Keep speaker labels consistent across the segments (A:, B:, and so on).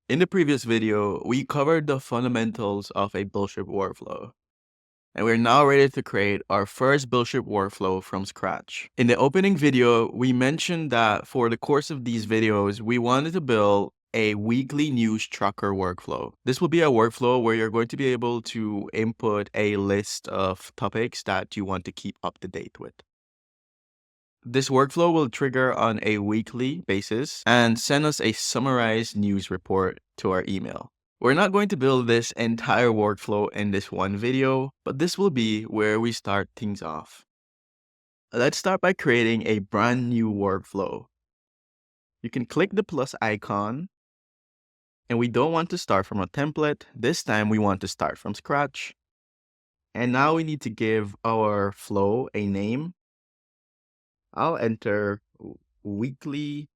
A: In the previous video, we covered the fundamentals of a BuildShip workflow, and we're now ready to create our first BuildShip workflow from scratch. In the opening video, we mentioned that for the course of these videos, we wanted to build a weekly news tracker workflow. This will be a workflow where you're going to be able to input a list of topics that you want to keep up to date with. This workflow will trigger on a weekly basis and send us a summarized news report to our email. We're not going to build this entire workflow in this one video, but this will be where we start things off. Let's start by creating a brand new workflow. You can click the plus icon, and we don't want to start from a template. This time we want to start from scratch. And now we need to give our flow a name. I'll enter weekly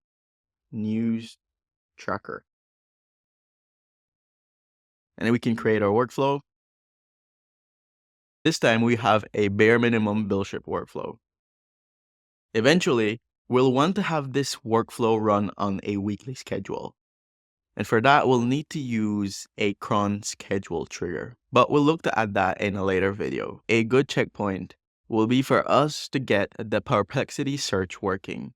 A: news tracker. And then we can create our workflow. This time we have a bare minimum BuildShip workflow. Eventually, we'll want to have this workflow run on a weekly schedule. And for that, we'll need to use a cron schedule trigger, but we'll look to add that in a later video. A good checkpoint will be for us to get the Perplexity search working.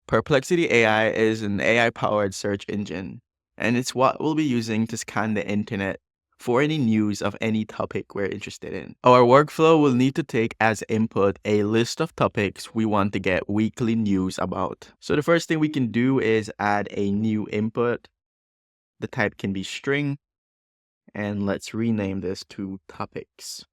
A: Perplexity AI is an AI-powered search engine, and it's what we'll be using to scan the internet for any news of any topic we're interested in. Our workflow will need to take as input a list of topics we want to get weekly news about. So the first thing we can do is add a new input. The type can be string, and let's rename this to topics.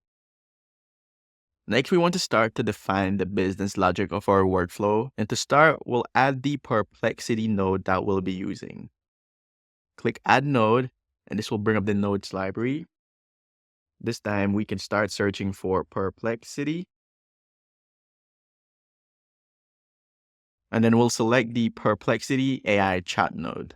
A: Next, we want to start to define the business logic of our workflow. And to start, we'll add the Perplexity node that we'll be using. Click Add Node, and this will bring up the nodes library. This time, we can start searching for Perplexity. And then we'll select the Perplexity AI chat node.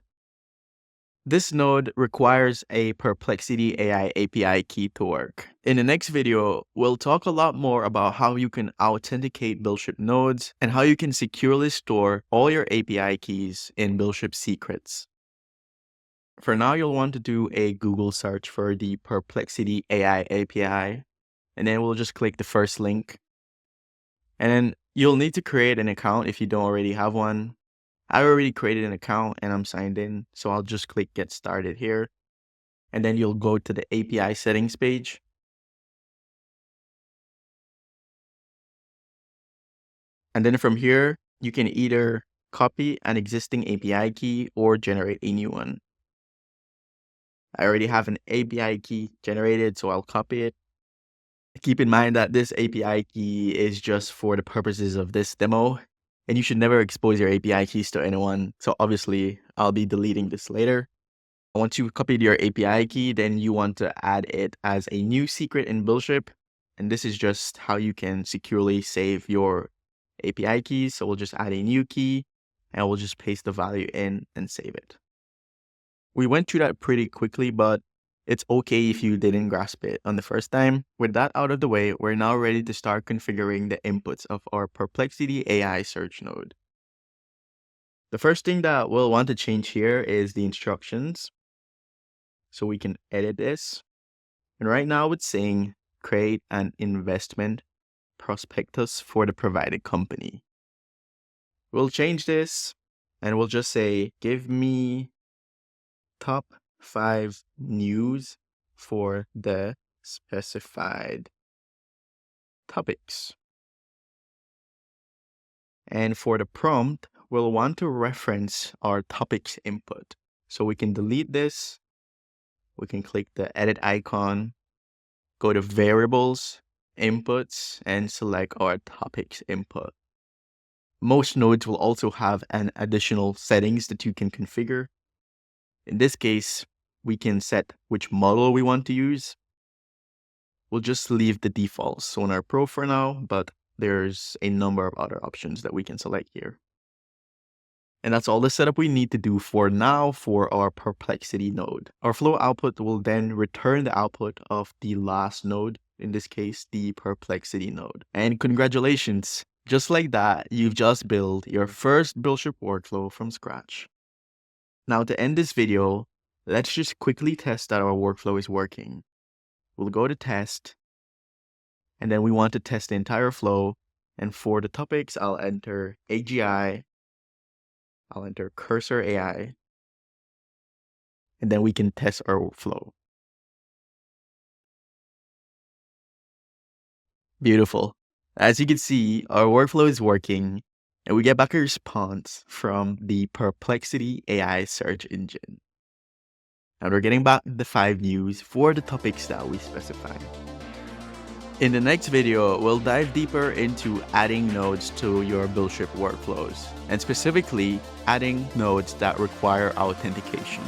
A: This node requires a Perplexity AI API key to work. In the next video, we'll talk a lot more about how you can authenticate BuildShip nodes and how you can securely store all your API keys in BuildShip secrets. For now, you'll want to do a Google search for the Perplexity AI API, and then we'll just click the first link. And then you'll need to create an account if you don't already have one. I already created an account and I'm signed in, so I'll just click Get Started here. And then you'll go to the API settings page. And then from here, you can either copy an existing API key or generate a new one. I already have an API key generated, so I'll copy it. Keep in mind that this API key is just for the purposes of this demo, and you should never expose your API keys to anyone. So obviously, I'll be deleting this later. Once you've copied your API key, then you want to add it as a new secret in BuildShip. And this is just how you can securely save your API keys. So we'll just add a new key and we'll just paste the value in and save it. We went through that pretty quickly, but it's okay if you didn't grasp it on the first time. With that out of the way, we're now ready to start configuring the inputs of our Perplexity AI Search node. The first thing that we'll want to change here is the instructions. So we can edit this. And right now it's saying create an investment prospectus for the provided company. We'll change this and we'll just say, give me top 5 news for the specified topics. And for the prompt, we'll want to reference our topics input. So we can delete this. We can click the edit icon, go to variables, inputs, and select our topics input. Most nodes will also have an additional settings that you can configure. In this case, we can set which model we want to use. We'll just leave the default Sonar Pro for now, but there's a number of other options that we can select here. And that's all the setup we need to do for now for our Perplexity node. Our flow output will then return the output of the last node, in this case, the Perplexity node. And congratulations, just like that, you've just built your first BuildShip workflow from scratch. Now to end this video, Let's just quickly test that our workflow is working. We'll go to test, and then we want to test the entire flow. And for the topics, I'll enter AGI, I'll enter cursor AI, and then we can test our flow. Beautiful. As you can see, our workflow is working, and we get back a response from the Perplexity AI search engine. And we're getting back the 5 news for the topics that we specify. In the next video, we'll dive deeper into adding nodes to your BuildShip workflows, and specifically adding nodes that require authentication.